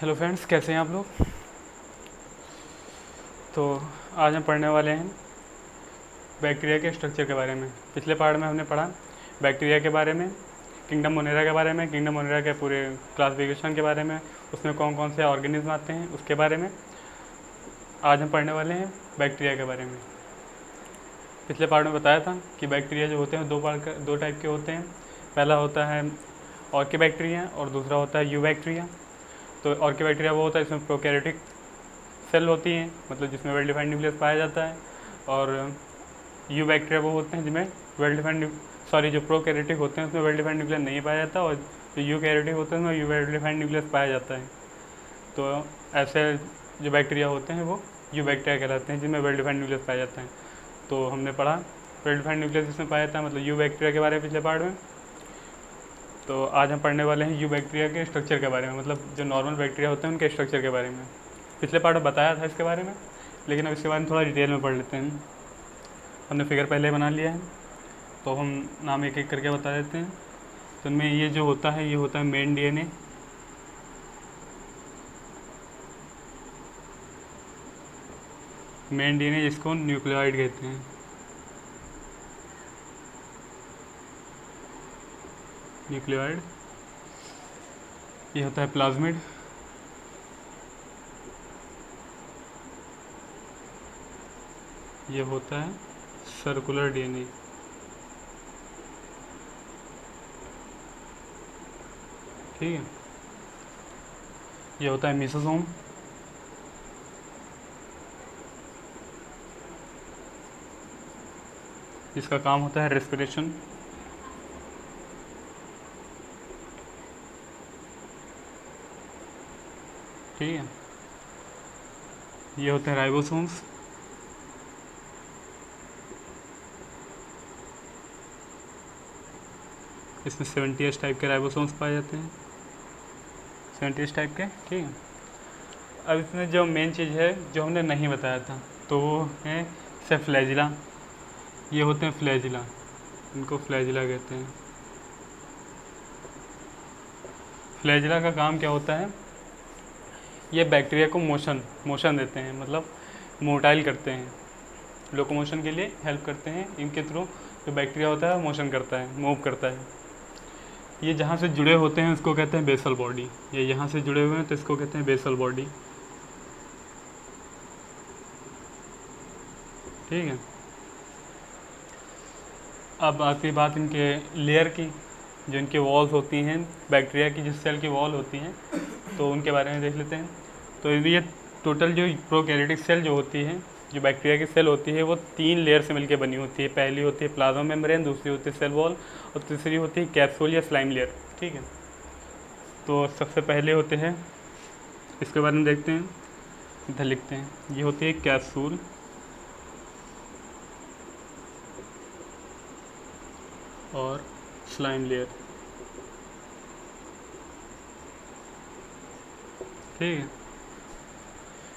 Hello friends, कैसे हैं आप लोग। तो आज हम पढ़ने वाले हैं बैक्टीरिया के स्ट्रक्चर के बारे में। पिछले पार्ट में हमने पढ़ा बैक्टीरिया के बारे में, किंगडम मोनेरा के बारे में, किंगडम मोनेरा के पूरे क्लासिफिकेशन के बारे में, उसमें कौन कौन से ऑर्गेनिज्म आते हैं उसके बारे में। आज हम पढ़ने वाले हैं बैक्टीरिया के बारे में। पिछले पार्ट में बताया था कि बैक्टीरिया जो होते हैं दो टाइप के होते हैं। पहला होता है ऑर्किबैक्टीरिया और दूसरा होता है यूबैक्टीरिया। तो ऑर्किबैक्टीरिया वो होता है इसमें प्रोकैरियोटिक सेल होती हैं, मतलब जिसमें वेल डिफाइंड न्यूक्लियस पाया जाता है। और यूबैक्टीरिया वो होते हैं जिनमें जो प्रोकैरियोटिक होते हैं उसमें वेल डिफाइंड न्यूक्लियस नहीं पाया जाता, और जो यूकैरियोटिक होते हैं उसमें वेल डिफाइंड न्यूक्लियस पाया जाता है। तो ऐसे जो बैक्टीरिया होते हैं वो यूबैक्टीरिया कहलाते हैं जिनमें वेल डिफाइंड न्यूक्लियस पाया जाता है। तो हमने पढ़ा वेल डिफाइंड न्यूक्लियस जिसमें पाया जाता है मतलब यूबैक्टीरिया के बारे में पिछले पार्ट में। तो आज हम पढ़ने वाले हैं यूबैक्टीरिया के स्ट्रक्चर के बारे में, मतलब जो नॉर्मल बैक्टीरिया होते हैं उनके स्ट्रक्चर के बारे में। पिछले पार्ट में बताया था इसके बारे में, लेकिन अब इसके बारे में थोड़ा डिटेल में पढ़ लेते हैं। हमने फिगर पहले बना लिया है, तो हम नाम एक एक करके बता देते हैं। तो इनमें ये जो होता है ये होता है मेन डीएनए। मेन डीएनए जिसको न्यूक्लियोइड कहते हैं। न्यूक्लियोइड। ये होता है प्लाज्मिड। ये होता है सर्कुलर डीएनए। ठीक है। ये होता है मेसोसोम। जिसका काम होता है रेस्पिरेशन। ठीक है। ये होते हैं राइबोसोम्स। इसमें 70 टाइप के राइबोसोम्स पाए जाते हैं, 70 टाइप के। ठीक है। अब इसमें जो मेन चीज़ है जो हमने नहीं बताया था तो वो है से फ्लैजिला। ये होते हैं फ्लैजिला, इनको फ्लैजिला कहते हैं। फ्लैजिला का काम क्या होता है, ये बैक्टीरिया को मोशन देते हैं, मतलब मोटाइल करते हैं, लोकोमोशन के लिए हेल्प करते हैं। इनके थ्रू जो बैक्टीरिया होता है मोशन करता है, मूव करता है। ये जहाँ से जुड़े होते हैं उसको कहते हैं बेसल बॉडी। ये यहाँ से जुड़े हुए हैं तो इसको कहते हैं बेसल बॉडी। ठीक है। अब आती है बात इनके लेयर की, जो इनके वॉल्स होती हैं बैक्टीरिया की, जिस सेल की वॉल होती हैं, तो उनके बारे में देख लेते हैं। तो ये टोटल जो प्रोकैरियोटिक सेल जो होती है, जो बैक्टीरिया की सेल होती है, वो 3 लेयर से मिलकर बनी होती है। पहली होती है प्लाज्मा मेम्ब्रेन, दूसरी होती है सेल वॉल, और तीसरी होती है कैप्सूल या स्लाइम लेयर। ठीक है। तो सबसे पहले होते हैं, इसके बारे में देखते हैं, इधर लिखते हैं। ये होती है कैप्सूल, और स्लाइम लेयर। ठीक है।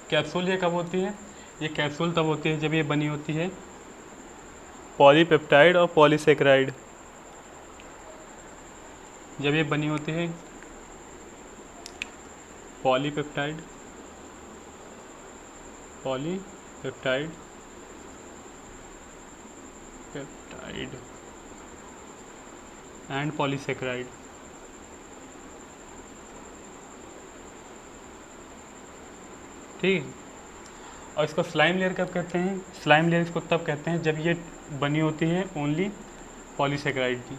कैप्सूल ये कब होती है, ये कैप्सूल तब होती है जब ये बनी होती है पॉलीपेप्टाइड और पॉलीसेकेराइड। जब ये बनी होती है पॉलीपेप्टाइड एंड पॉलीसेकेराइड। ठीक है। और इसको स्लाइम लेयर कब कहते हैं, स्लाइम लेयर इसको तब कहते हैं जब ये बनी होती है ओनली पॉलीसेकेराइड की।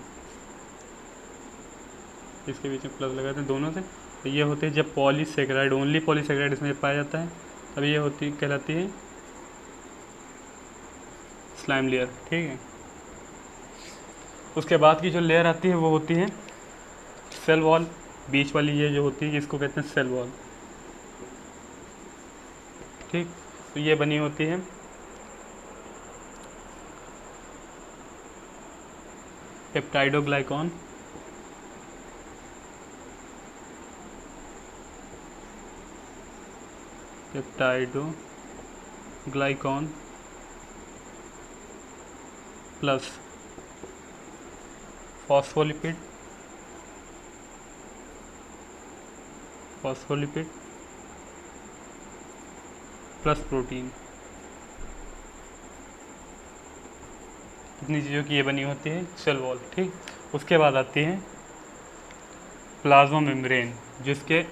इसके बीच में प्लस लगाते हैं दोनों से। तो ये होते हैं जब पॉलीसेकेराइड, ओनली पॉलीसेकेराइड इसमें पाया जाता है, तब ये होती कहलाती है स्लाइम लेयर। ठीक है। उसके बाद की जो लेयर आती है वो होती है सेल वॉल। बीच वाली ये जो होती है इसको कहते हैं सेल वॉल। ठीक। तो ये बनी होती है peptidoglycan, plus phospholipid plus protein. इतनी चीज़ों की ये बनी होती है सेल वॉल। ठीक, उसके बाद आती है प्लाज्मा मेम्ब्रेन, जिसके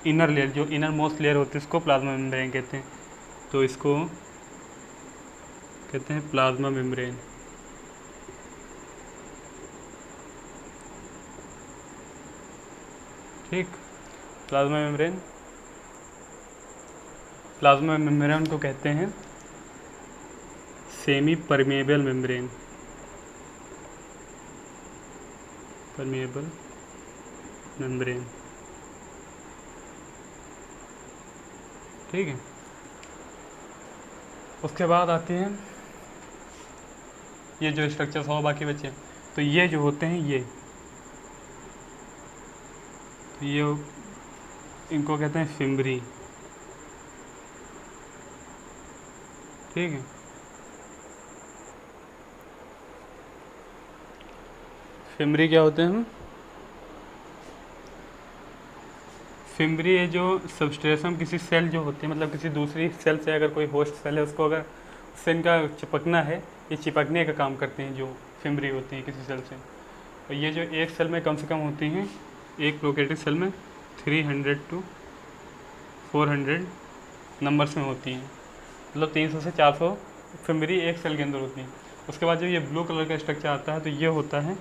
इनर लेयर, जो इनर मोस्ट लेयर होती है उसको प्लाज्मा मेम्ब्रेन कहते हैं। तो इसको कहते हैं प्लाज्मा मेम्ब्रेन। ठीक, प्लाज्मा मेम्ब्रेन, प्लाज्मा मेम्ब्रेन को कहते हैं semi permeable membrane, permeable membrane. ठीक है, उसके बाद आती हैं ये जो स्ट्रक्चर्स हो बाकी बचे, तो ये जो होते हैं ये इनको कहते हैं फिम्बरी। ठीक है, फिम्बरी क्या होते हैं? फिम्बरी है जो सबस्ट्रेशन किसी सेल जो होती है, मतलब किसी दूसरी सेल से अगर कोई होस्ट सेल है उसको अगर उससे इनका चिपकना है, ये चिपकने का काम करते हैं जो फिम्बरी होती है किसी सेल से। और ये जो एक सेल में कम से कम होती हैं, एक प्रोकैरियोटिक सेल में 300 to 400 नंबर्स में होती हैं, मतलब 300 से 400 फिम्बरी एक सेल के अंदर होती हैं। उसके बाद जो ये ब्लू कलर का स्ट्रक्चर आता है तो ये होता है,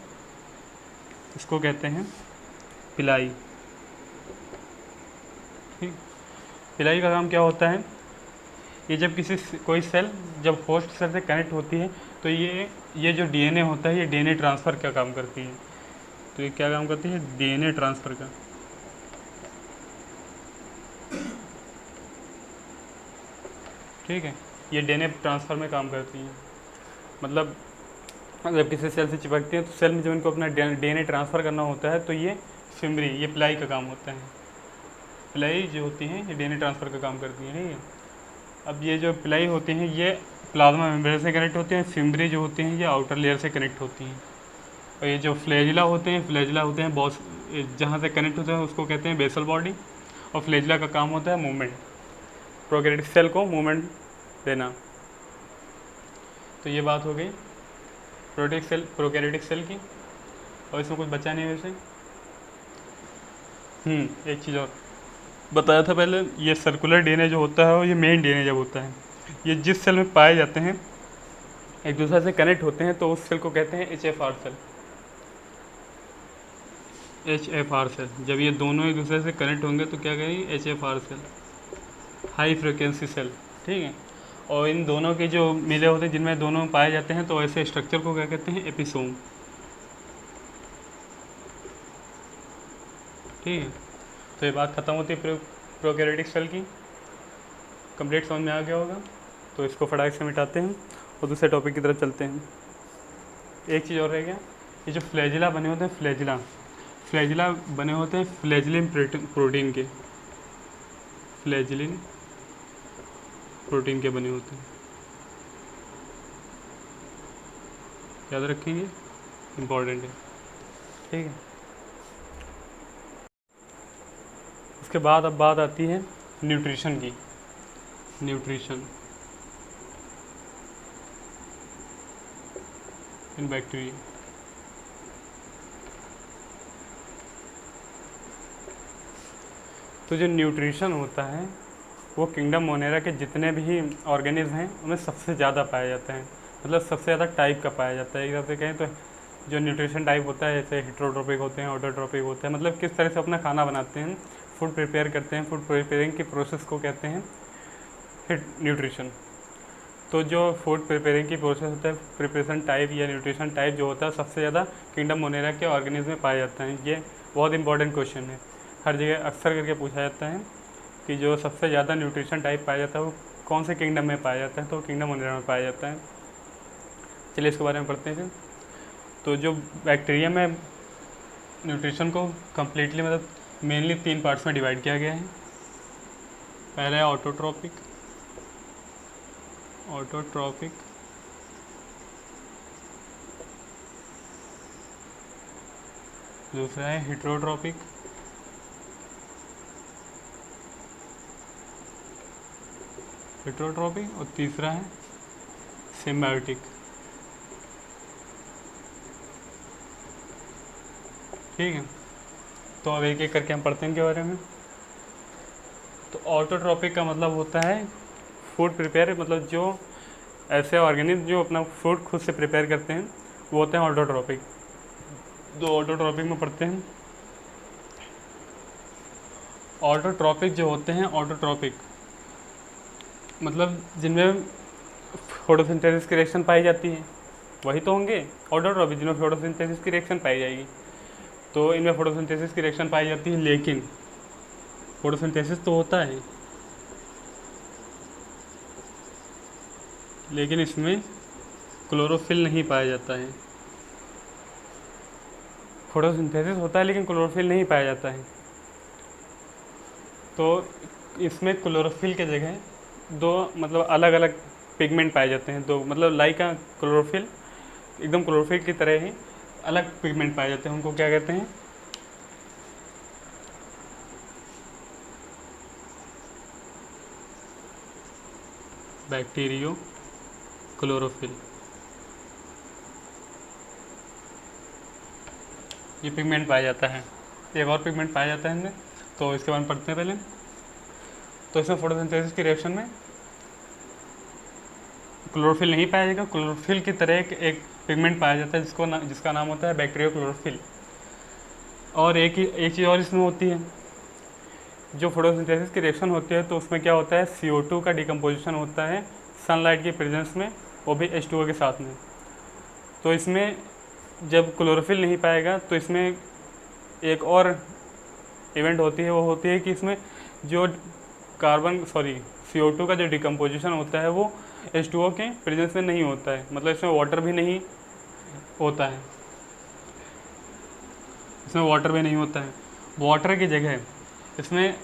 इसको कहते हैं पिलाई। ठीक, पिलाई का काम क्या होता है? ये जब कोई सेल जब होस्ट सेल से कनेक्ट होती है तो ये जो डीएनए होता है ये डीएनए ट्रांसफ़र का काम करती है। तो ये क्या काम करती है? डीएनए ट्रांसफ़र का। ठीक है, ये डीएनए ट्रांसफ़र में काम करती है। मतलब जब किसी सेल से चिपकती है तो सेल में जब इनको अपना डीएनए ट्रांसफ़र करना होता है तो ये फिम्बरी, ये पिलाई का काम होता है। पिलाई जो होती हैं ये डीएनए ट्रांसफ़र का काम करती है। ठीक है, अब ये जो पिलाई होती हैं ये प्लाज्मा मेम्ब्रेन से कनेक्ट होती हैं, फिम्बरी जो होती हैं ये आउटर लेयर से कनेक्ट होती हैं। और ये जो फ्लैजिला होते हैं बॉस, जहाँ से कनेक्ट होते हैं उसको कहते हैं बेसल बॉडी। और फ्लैजिला का काम होता है मूवमेंट, प्रोकैरियोटिक सेल को मूवमेंट देना। तो ये बात हो गई प्रोकैरियोटिक सेल की। और इसमें कुछ बचा नहीं वैसे। एक चीज़ और बताया था पहले, ये सर्कुलर डीएनए जो होता है ये मेन डीएनए जब होता है, ये जिस सेल में पाए जाते हैं एक दूसरे से कनेक्ट होते हैं तो उस सेल को कहते हैं HFR सेल। HFR सेल, जब ये दोनों एक दूसरे से कनेक्ट होंगे तो क्या कहेंगे? HFR cell, high frequency cell. ठीक है, और इन दोनों के जो मिले होते हैं जिनमें दोनों पाए जाते हैं तो ऐसे स्ट्रक्चर को क्या कहते हैं? एपिसोम। ठीक है, तो ये बात ख़त्म होती है प्रोकैरियोटिक सेल की। कंप्लीट समझ में आ गया होगा, तो इसको फटाक से मिटाते हैं और दूसरे टॉपिक की तरफ चलते हैं। एक चीज़ और रह गया, ये जो फ्लैजिला बने होते हैं, फ्लैजिला बने होते हैं फ्लैजिलिन प्रोटीन के, फ्लैजिलिन प्रोटीन के बने होते हैं, याद रखेंगे, इम्पॉर्टेंट है। ठीक है, उसके बाद अब बात आती है न्यूट्रिशन की। Nutrition in bacteria. तो जो न्यूट्रिशन होता है वो किंगडम मोनेरा के जितने भी ऑर्गेनिज्म हैं उनमें सबसे ज़्यादा पाया जाता है, मतलब सबसे ज़्यादा टाइप का पाया जाता है। एक तरह से कहें तो जो न्यूट्रिशन टाइप होता है, जैसे हेटरोट्रोपिक होते हैं, ऑटोट्रोपिक होते हैं, मतलब किस तरह से अपना खाना बनाते हैं, फूड प्रिपेयर करते हैं, फूड प्रिपेयरिंग की प्रोसेस को कहते हैं न्यूट्रिशन। तो जो फूड प्रिपेयरिंग की प्रोसेस होता है, प्रिपरेशन टाइप या न्यूट्रिशन टाइप जो होता है सबसे ज़्यादा किंगडम मोनेरा के ऑर्गेनिज्म में पाया जाता है। ये बहुत इंपॉर्टेंट क्वेश्चन है, हर जगह अक्सर करके पूछा जाता है कि जो सबसे ज़्यादा न्यूट्रिशन टाइप पाया जाता है वो कौन से किंगडम में पाया जाता है? तो किंगडम मोनेरा में पाया जाता है। चलिए इसके बारे में पढ़ते हैं फिर। तो जो बैक्टीरिया में न्यूट्रिशन को कम्प्लीटली मतलब मेनली 3 पार्ट्स में डिवाइड किया गया है। पहला है ऑटोट्रॉपिक, दूसरा है हेटरोट्रॉपिक, हेटरोट्रॉपिक और तीसरा है सिम्बायोटिक। ठीक है, तो अब एक एक करके हम पढ़ते हैं इनके बारे में। तो ऑटोट्रॉपिक का मतलब होता है फूड प्रिपेयर, मतलब जो ऐसे ऑर्गेनिज्म जो अपना फूड खुद से प्रिपेयर करते हैं वो होते हैं ऑटोट्रॉपिक। तो ऑटोट्रॉपिक में पढ़ते हैं, ऑटोट्रॉपिक जो होते हैं, ऑटोट्रॉपिक मतलब जिनमें फोटोसिंथेसिस की रिएक्शन पाई जाती है वही तो होंगे ऑटोट्रॉपिक, जिनमें फोटोसिंथेसिस की रिएक्शन पाई जाएगी। तो इनमें फोटोसिंथेसिस की रिएक्शन पाई जाती है, लेकिन फोटोसिंथेसिस तो होता है लेकिन इसमें क्लोरोफिल नहीं पाया जाता है। फोटोसिंथेसिस होता है लेकिन क्लोरोफिल नहीं पाया जाता है। तो इसमें क्लोरोफिल के जगह दो मतलब अलग अलग पिगमेंट पाए जाते हैं। दो मतलब लाइक का क्लोरोफिल, एकदम क्लोरोफिल की तरह ही अलग पिगमेंट पाए जाते हैं। उनको क्या कहते हैं? Bacterio chlorophyll. ये पिगमेंट पाया जाता है। एक और पिगमेंट पाया जाता है इनमें, तो इसके बारे में पढ़ते हैं पहले। तो इसमें फोटोसिंथेसिस की रिएक्शन में क्लोरोफिल नहीं पाया जाएगा, क्लोरोफिल की तरह एक पिगमेंट पाया जाता है जिसका नाम होता है बैक्टीरियो क्लोरोफिल। और एक चीज़ और इसमें होती है, जो फोटोसिंथेसिस की रिएक्शन होती है तो उसमें क्या होता है, CO2 का डिकम्पोजिशन होता है सनलाइट की प्रेजेंस में, वो भी H2O के साथ में। तो इसमें जब क्लोरोफिल नहीं पाएगा तो इसमें एक और इवेंट होती है, वो होती है कि इसमें जो CO2 का जो डिकम्पोजिशन होता है वो H2O के प्रेजेंस में नहीं होता है, मतलब इसमें वाटर भी नहीं होता है। वाटर की जगह इसमें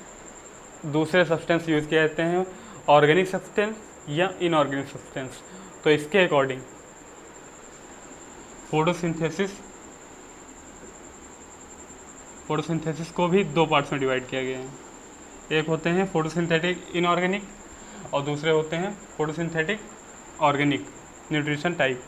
दूसरे सब्सटेंस यूज़ किए जाते हैं, ऑर्गेनिक सब्सटेंस या इनऑर्गेनिक सब्सटेंस। तो इसके अकॉर्डिंग फोटोसिंथेसिस को भी दो पार्ट्स में डिवाइड किया गया है। एक होते हैं फोटोसिंथेटिक इनऑर्गेनिक और दूसरे होते हैं फोटोसिंथेटिक ऑर्गेनिक न्यूट्रिशन टाइप।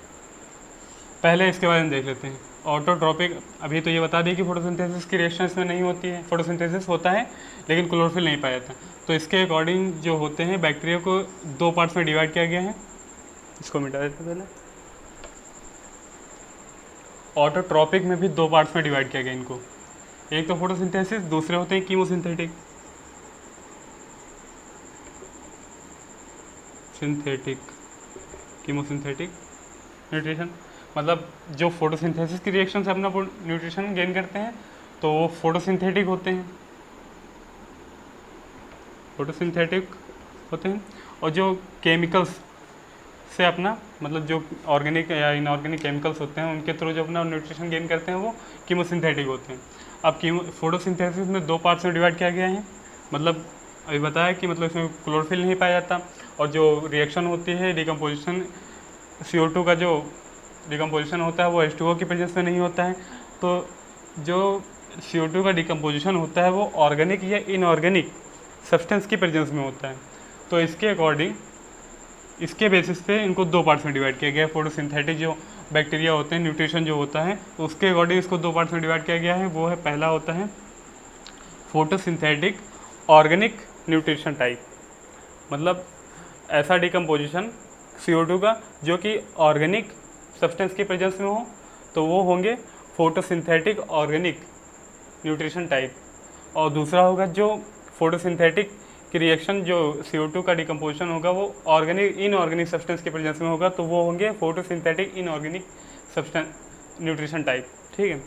पहले इसके बारे में देख लेते हैं। ऑटोट्रॉपिक, अभी तो ये बता दिए कि फोटोसिंथेसिस की रिएक्शन इसमें नहीं होती है, फोटोसिंथेसिस होता है लेकिन क्लोरोफिल नहीं पाया जाता। तो इसके अकॉर्डिंग जो होते हैं बैक्टीरिया को दो पार्ट्स में डिवाइड किया गया है। इसको मिटा देते हैं पहले। ऑटोट्रॉपिक में भी दो पार्ट्स में डिवाइड किया गया इनको, एक तो फोटोसिंथेसिस, दूसरे होते हैं कीमोसिंथेटिक कीमोसिंथेटिक न्यूट्रिशन। मतलब जो फोटोसिंथेसिस की रिएक्शन से अपना न्यूट्रिशन गेन करते हैं तो वो फोटोसिंथेटिक होते हैं, और जो केमिकल्स से अपना मतलब जो ऑर्गेनिक या इनऑर्गेनिक केमिकल्स होते हैं उनके थ्रू जो अपना न्यूट्रिशन गेन करते हैं वो कीमोसिंथेटिक होते हैं। अब फोटोसिंथेसिस में दो पार्ट्स में डिवाइड किया गया है, मतलब अभी बताया कि मतलब इसमें क्लोरोफिल नहीं पाया जाता, और जो रिएक्शन होती है डिकम्पोजिशन, CO2 का जो डिकम्पोजिशन होता है वो H2O की प्रेजेंस में नहीं होता है। तो जो CO2 का डिकम्पोजिशन होता है वो ऑर्गेनिक या इनऑर्गेनिक सब्सटेंस की प्रेजेंस में होता है। तो इसके अकॉर्डिंग, इसके बेसिस पे इनको दो पार्ट्स में डिवाइड किया गया है। फोटोसिंथेटिक जो बैक्टीरिया होते हैं, न्यूट्रिशन जो होता है उसके अकॉर्डिंग इसको दो पार्ट्स में डिवाइड किया गया है। वो है, पहला होता है फोटोसिंथेटिक ऑर्गेनिक न्यूट्रिशन टाइप, मतलब ऐसा डिकम्पोजिशन CO2 का जो कि ऑर्गेनिक सब्सटेंस की प्रेजेंस में हो, तो वो होंगे फोटोसिंथेटिक ऑर्गेनिक न्यूट्रिशन टाइप। और दूसरा होगा जो फोटोसिंथेटिक की रिएक्शन जो CO2 का डिकम्पोजिशन होगा वो ऑर्गेनिक इनऑर्गेनिक सब्सटेंस के प्रेजेंस में होगा, तो वो होंगे photosynthetic inorganic substance nutrition type. ठीक है,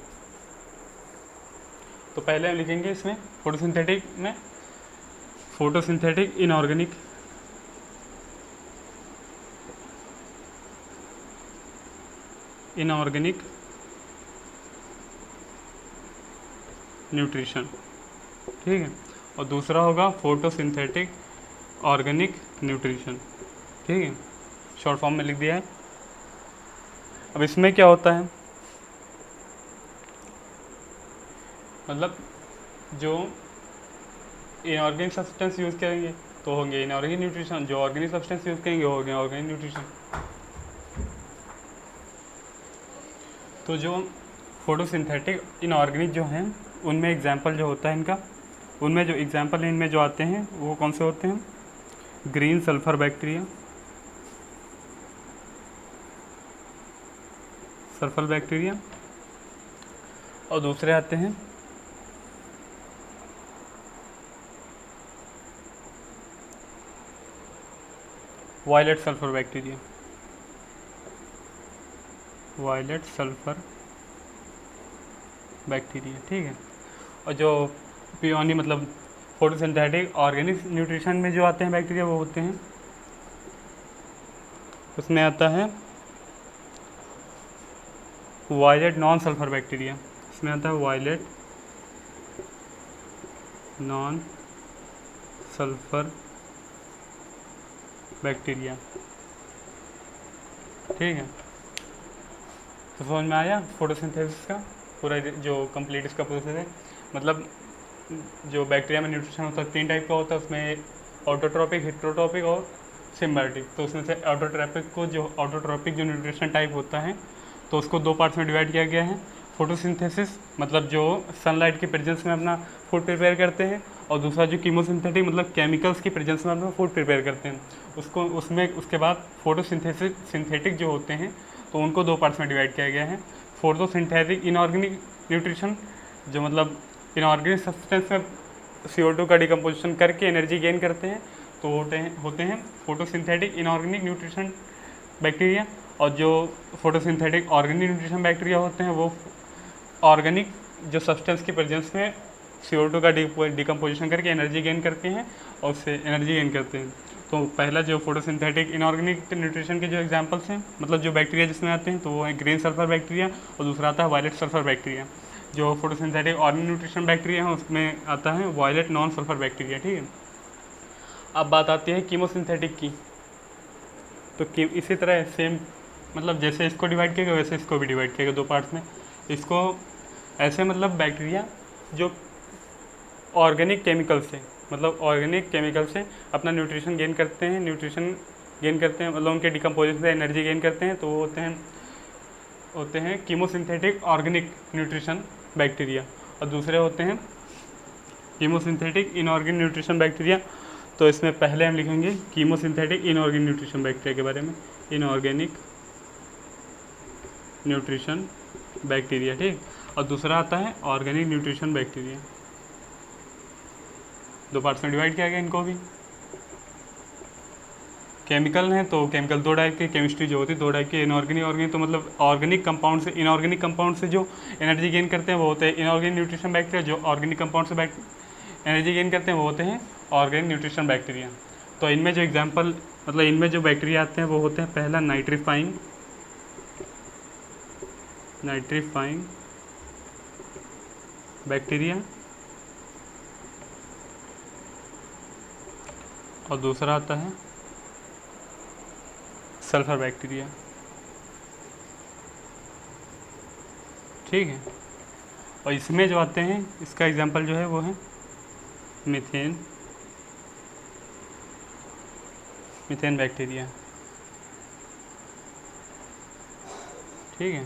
तो पहले हम लिखेंगे इसमें फोटोसिंथेटिक में फोटोसिंथेटिक इनऑर्गेनिक न्यूट्रिशन। ठीक है, और दूसरा होगा फोटोसिंथेटिक ऑर्गेनिक न्यूट्रिशन। ठीक है, शॉर्ट फॉर्म में लिख दिया है। अब इसमें क्या होता है, मतलब जो इनऑर्गेनिक सब्सटेंस यूज़ करेंगे तो होंगे इनऑर्गेनिक न्यूट्रिशन। जो ऑर्गेनिक सब्सटेंस यूज़ करेंगे वो होंगे ऑर्गेनिक न्यूट्रिशन। तो जो फोटोसिंथेटिक इनऑर्गेनिक जो हैं उनमें एग्जाम्पल जो होता है इनका, उनमें जो एग्जाम्पल इनमें जो आते हैं वो कौन से होते हैं? Green sulphur bacteria, sulphur bacteria, और दूसरे आते हैं violet sulphur bacteria, violet sulphur bacteria. ठीक है। और जो पियोनी मतलब फोटोसिंथेटिक ऑर्गेनिक न्यूट्रिशन में जो आते हैं बैक्टीरिया वो होते हैं, उसमें आता है वायलेट नॉन सल्फर बैक्टीरिया, इसमें आता है वायलेट नॉन सल्फर बैक्टीरिया। ठीक है। तो समझ में आया फोटोसिंथेसिस का पूरा जो कंप्लीट इसका प्रोसेस है। मतलब जो बैक्टीरिया में न्यूट्रिशन होता है 3 टाइप का होता है, उसमें ऑटोट्रॉपिक, हेटेरोट्रॉपिक और सिम्बायोटिक। तो उसमें से ऑटोट्रॉपिक जो न्यूट्रिशन टाइप होता है तो उसको 2 पार्ट्स में डिवाइड किया गया है। फोटोसिंथेसिस मतलब जो सनलाइट की प्रेजेंस में अपना फूड प्रिपेयर करते हैं, और दूसरा जो कीमोसिंथेटिक मतलब केमिकल्स की प्रेजेंस में अपना फूड प्रिपेयर करते हैं उसको, उसमें उसके बाद सिंथेटिक जो होते हैं तो उनको 2 पार्ट्स में डिवाइड किया गया है। फोटोसिंथेटिक इनऑर्गेनिक न्यूट्रिशन जो मतलब इनऑर्गेनिक सब्सटेंस में CO2 का डिकम्पोजिशन करके एनर्जी गेन करते हैं तो होते हैं फोटोसिंथेटिक इनऑर्गेनिक न्यूट्रिशन बैक्टीरिया। और जो फोटोसिंथेटिक ऑर्गेनिक न्यूट्रिशन बैक्टीरिया होते हैं वो ऑर्गेनिक जो सब्सटेंस की प्रेजेंस में CO2 का डिकम्पोजिशन करके एनर्जी गेन करते हैं और उससे एनर्जी गेन करते हैं। तो पहला जो फोटोसिंथेटिक इनऑर्गेनिक न्यूट्रिशन के जो एग्जांपल्स हैं मतलब जो बैक्टीरिया जिसमें आते हैं तो वो है ग्रीन सल्फर बैक्टीरिया और दूसरा आता है वायलेट सल्फर बैक्टीरिया। जो फोटोसिंथेटिक ऑर्गेनिक न्यूट्रिशन बैक्टीरिया है उसमें आता है वायलेट नॉन सल्फर बैक्टीरिया। ठीक है। अब बात आती है कीमोसिंथेटिक की। तो इसी तरह सेम मतलब जैसे इसको डिवाइड किया गया वैसे इसको भी डिवाइड किया गया 2 पार्ट्स में। इसको ऐसे मतलब बैक्टीरिया जो ऑर्गेनिक केमिकल से अपना न्यूट्रिशन गेन करते हैं मतलब उनके डिकम्पोजिशन से एनर्जी गेन करते हैं तो वो होते हैं कीमोसिंथेटिक ऑर्गेनिक न्यूट्रिशन बैक्टीरिया। और दूसरे होते हैं कीमोसिंथेटिक इनऑर्गेनिक न्यूट्रिशन बैक्टीरिया। तो इसमें पहले हम लिखेंगे कीमोसिंथेटिक इनऑर्गेनिक न्यूट्रिशन बैक्टीरिया के बारे में, इनऑर्गेनिक न्यूट्रिशन बैक्टीरिया। ठीक। और दूसरा आता है ऑर्गेनिक न्यूट्रिशन बैक्टीरिया। 2 पार्ट्स में डिवाइड किया गया इनको भी। केमिकल हैं तो केमिकल 2 टाइप के, केमिस्ट्री जो होती है 2 टाइप की, इनऑर्गेनिक ऑर्गेनिक। तो मतलब ऑर्गेनिक कंपाउंड से इनऑर्गेनिक कंपाउंड से जो एनर्जी गेन करते हैं वो होते हैं इनऑर्गेनिक न्यूट्रिशन बैक्टीरिया। जो ऑर्गेनिक कंपाउंड से एनर्जी गेन करते हैं वो होते हैं ऑर्गेनिक न्यूट्रिशन बैक्टीरिया। तो इनमें जो एग्जाम्पल मतलब इनमें जो बैक्टीरिया आते हैं वो होते हैं पहला नाइट्रीफाइंग बैक्टीरिया और दूसरा आता है सल्फर बैक्टीरिया। ठीक है। और इसमें जो आते हैं इसका एग्जांपल जो है वो है मीथेन बैक्टीरिया। ठीक है।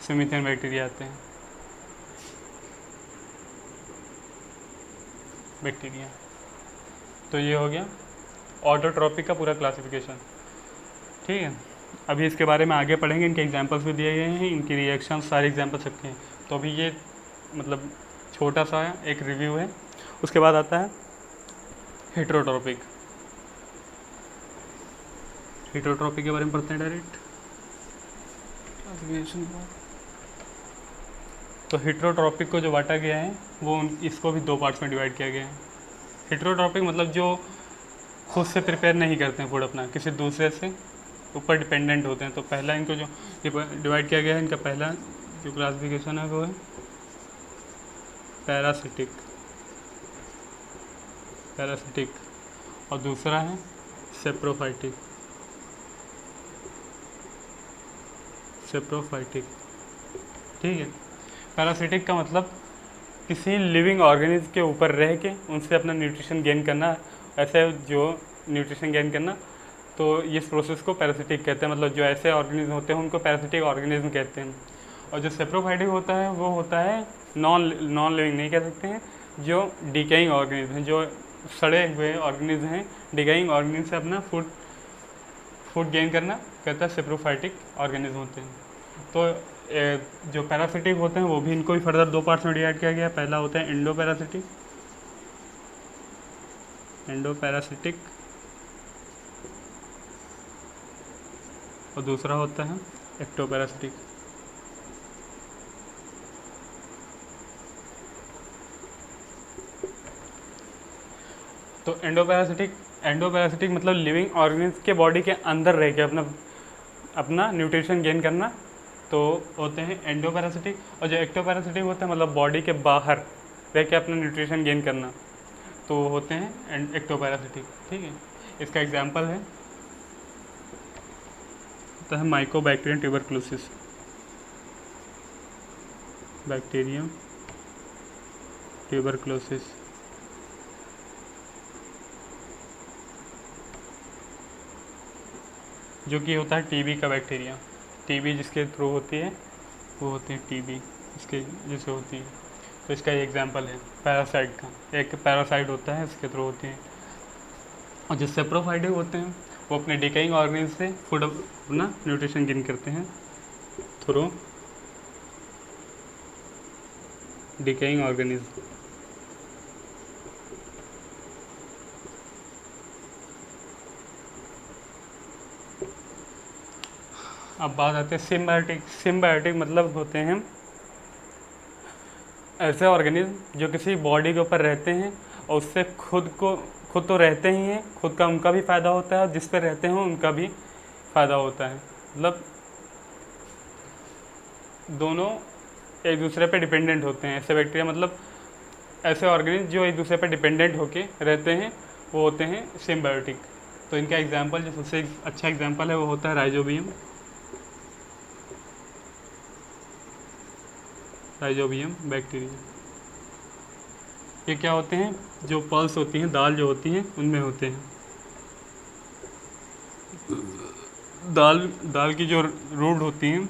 इसमें मीथेन बैक्टीरिया आते हैं बैक्टीरिया। तो ये हो गया ऑटोट्रॉपिक का पूरा क्लासिफिकेशन। ठीक है। अभी इसके बारे में आगे पढ़ेंगे, इनके एग्जांपल्स भी दिए गए हैं, इनकी रिएक्शन सारे एग्जांपल्स रखे हैं। तो अभी ये मतलब छोटा सा एक रिव्यू है। उसके बाद आता है हेटेरोट्रॉपिक के बारे में पढ़ते हैं डायरेक्ट क्लासिफिकेशन। तो हेटेरोट्रॉपिक को जो बांटा गया है वो इसको भी 2 पार्ट्स में डिवाइड किया गया है। हेटेरोट्रॉपिक मतलब जो खुद से प्रिपेयर नहीं करते हैं फूड अपना, किसी दूसरे से ऊपर डिपेंडेंट होते हैं। तो पहला इनको जो डिवाइड किया गया है, इनका पहला जो क्लासिफिकेशन है वो है पैरासिटिक और दूसरा है सेप्रोफाइटिक। ठीक है। पैरासिटिक का मतलब किसी लिविंग ऑर्गेनिज्म के ऊपर रह के उनसे अपना न्यूट्रिशन गेन करना ऐसे जो न्यूट्रिशन गेन करना, तो इस प्रोसेस को पैरासिटिक कहते हैं। मतलब जो ऐसे ऑर्गेनिज्म होते हैं उनको पैरासिटिक ऑर्गेनिज्म कहते हैं। और जो सेप्रोफाइटिक होता है वो होता है नॉन लिविंग नहीं कह सकते हैं, जो डिकेइंग ऑर्गेनिज्म हैं, जो सड़े हुए ऑर्गेनिज्म हैं, डिकेइंग ऑर्गेनिज्म से अपना फूड गेन करना कहता है सेप्रोफाइटिक ऑर्गेनिज्म होते हैं। तो जो पैरासिटिक होते हैं वो भी, इनको भी फर्दर 2 पार्ट्स में डिवाइड किया गया है। पहला होता है एंडो पैरासिटिक और दूसरा होता है एक्टो पैरासिटिक। तो एंडो पैरासिटिक मतलब लिविंग ऑर्गेनिज्म के बॉडी के अंदर रह के अपना न्यूट्रिशन गेन करना, तो होते हैं एंडो पैरासिटिक। और जो एक्टो पैरासिटिक होता है मतलब बॉडी के बाहर रह के अपना न्यूट्रिशन गेन करना, तो होते हैं एक्टो पैरासिटिक। ठीक है, इसका एग्जाम्पल है होता है माइकोबैक्टीरियम ट्यूबरक्लोसिस, बैक्टीरियम ट्यूबरक्लोसिस। जो कि होता है टीबी का बैक्टीरिया। टीबी जिसके थ्रू होती है वो होती है टीबी, इसके जिससे होती है। तो इसका ये एग्जांपल है पैरासाइट का, एक पैरासाइट होता है इसके थ्रू होती है। और जो सेप्रोफाइटिक होते हैं वो अपने डिकेइंग ऑर्गेनिज्म से फूड अपना न्यूट्रिशन गेन करते हैं थ्रू डिकेइंग ऑर्गेनिज्म। अब बात आती है सिम्बायोटिक मतलब होते हैं ऐसे ऑर्गेनिज्म जो किसी बॉडी के ऊपर रहते हैं और उससे खुद तो रहते ही हैं, खुद का उनका भी फ़ायदा होता है और जिस पे रहते हैं उनका भी फ़ायदा होता है। मतलब दोनों एक दूसरे पे डिपेंडेंट होते हैं। ऐसे बैक्टीरिया मतलब ऐसे ऑर्गेनिज्म जो एक दूसरे पे डिपेंडेंट होके रहते हैं वो होते हैं सिम्बायोटिक। तो इनका एग्जाम्पल जो सबसे अच्छा एग्जाम्पल है वो होता है राइजोबियम बैक्टीरिया। ये क्या होते हैं, जो पल्स होती हैं, दाल जो होती हैं उनमें होते हैं। दाल की जो रूट होती हैं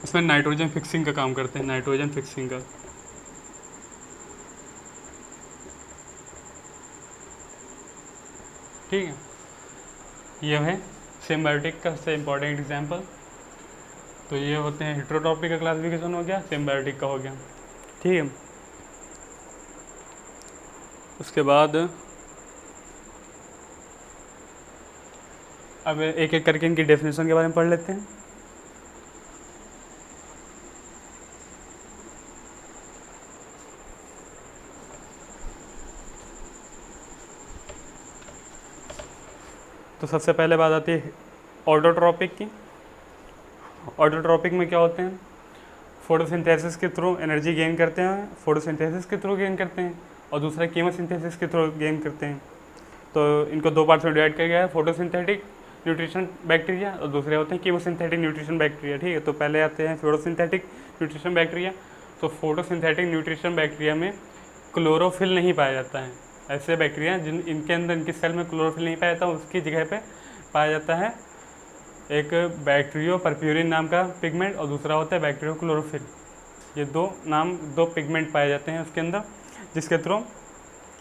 उसमें नाइट्रोजन फिक्सिंग का काम करते हैं, नाइट्रोजन फिक्सिंग का। ठीक है, यह है सिम्बायोटिक का सबसे इम्पोर्टेंट एग्जाम्पल। तो ये होते हैं हेट्रोट्रॉपिक का क्लासिफिकेशन हो गया, सिम्बायोटिक का हो गया। ठीक है, उसके बाद अब एक एक करके इनकी डेफिनेशन के बारे में पढ़ लेते हैं। तो सबसे पहले बात आती है ऑटोट्रॉपिक की। ऑटोट्रॉपिक में क्या होते हैं, फोटोसिंथेसिस के थ्रू एनर्जी गेन करते हैं, फोटोसिंथेसिस के थ्रू गेन करते हैं, और दूसरा कीमोसिंथेसिस के थ्रू गेन करते हैं। तो इनको 2 पार्ट्स में डिवाइड किया गया है, फोटोसिंथेटिक न्यूट्रिशन बैक्टीरिया और दूसरे होते हैं कीमोसिंथेटिक न्यूट्रिशन बैक्टीरिया। ठीक है, तो पहले आते हैं फोटोसिंथेटिक न्यूट्रिशन बैक्टीरिया। तो फोटोसिंथेटिक न्यूट्रिशन बैक्टीरिया में क्लोरोफिल नहीं पाया जाता है। ऐसे बैक्टीरिया जिन इनके अंदर इनकी सेल में क्लोरोफिल नहीं पाया जाता, उसकी जगह पे पाया जाता है एक बैक्टीरियो परप्यूरिन नाम का पिगमेंट और दूसरा होता है बैक्टीरियो क्लोरोफिल। ये दो पिगमेंट पाए जाते हैं उसके अंदर, जिसके थ्रू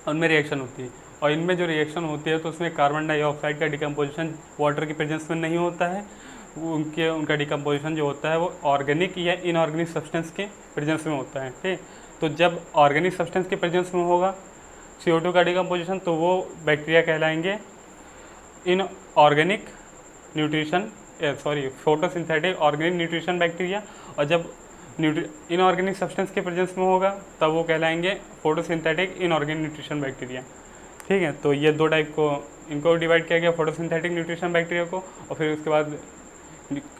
उनमें रिएक्शन होती है। और इनमें जो रिएक्शन होती है तो उसमें कार्बन डाइऑक्साइड का डिकम्पोजिशन वाटर की प्रेजेंस में नहीं होता है। उनका डिकम्पोजिशन जो होता है वो ऑर्गेनिक या इनऑर्गेनिक सब्सटेंस के प्रेजेंस में होता है। ठीक, तो जब ऑर्गेनिक सब्सटेंस के प्रेजेंस में होगा CO2 का डिकम्पोजिशन, तो वो बैक्टीरिया कहलाएंगे inorganic nutrition photosynthetic organic nutrition bacteria. और जब इनऑर्गेनिक सब्सटेंस के प्रेजेंस में होगा तब वो कहलाएंगे फोटोसिंथेटिक इनऑर्गेनिक न्यूट्रिशन बैक्टीरिया। ठीक है, तो ये 2 टाइप को इनको डिवाइड किया गया, फोटोसिंथेटिक न्यूट्रिशन बैक्टीरिया को। और फिर उसके बाद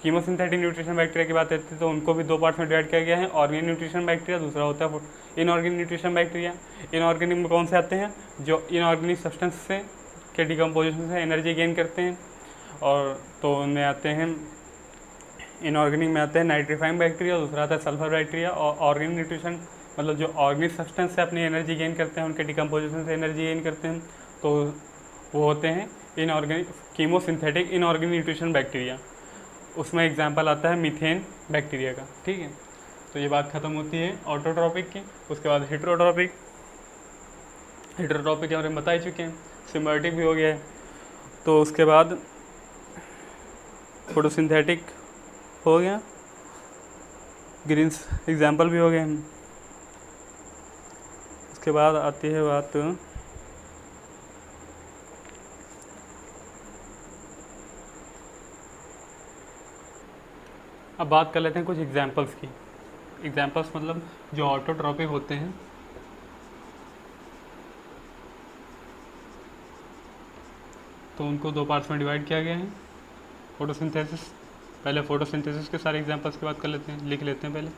कीमोसिंथेटिक न्यूट्रिशन बैक्टीरिया की बात आती है तो उनको भी 2 पार्ट्स में डिवाइड किया गया है, ऑर्गेनिक न्यूट्रिशन बैक्टीरिया, दूसरा होता है इनऑर्गेनिक न्यूट्रिशन बैक्टीरिया। इनऑर्गेनिक में कौन से आते हैं, जो इनऑर्गेनिक सब्सटेंस से के डिकम्पोजिशन से एनर्जी गेन करते हैं। और तो उनमें आते हैं इनऑर्गेनिक में आते हैं नाइट्रीफाइंग बैक्टीरिया, दूसरा आता है सल्फर बैक्टीरिया। और ऑर्गेनिक न्यूट्रिशन मतलब जो ऑर्गेनिक सब्सटेंस से अपनी एनर्जी गेन करते हैं, उनके डिकम्पोजिशन से एनर्जी गेन करते हैं, तो वो होते हैं inorganic chemosynthetic inorganic nutrition bacteria. उसमें एग्जांपल आता है मीथेन बैक्टीरिया का। ठीक है, तो ये बात ख़त्म होती है ऑटोट्रॉपिक की। उसके बाद हेटेरोट्रॉपिक। हेटेरोट्रॉपिक के बारे में बता ही चुके हैं, सिम्बायोटिक भी हो गया है। तो उसके बाद फोटोसिंथेटिक हो गया, ग्रीन्स एग्जाम्पल भी हो गए हैं। उसके बाद आती है बात अब बात कर लेते हैं कुछ एग्जाम्पल्स की। एग्जाम्पल्स मतलब जो ऑटोट्रॉपिक होते हैं, तो उनको दो पार्ट्स में डिवाइड किया गया है। फोटोसिंथेसिस, पहले फोटोसिंथेसिस के सारे एग्जांपल्स की बात कर लेते हैं, लिख लेते हैं पहले।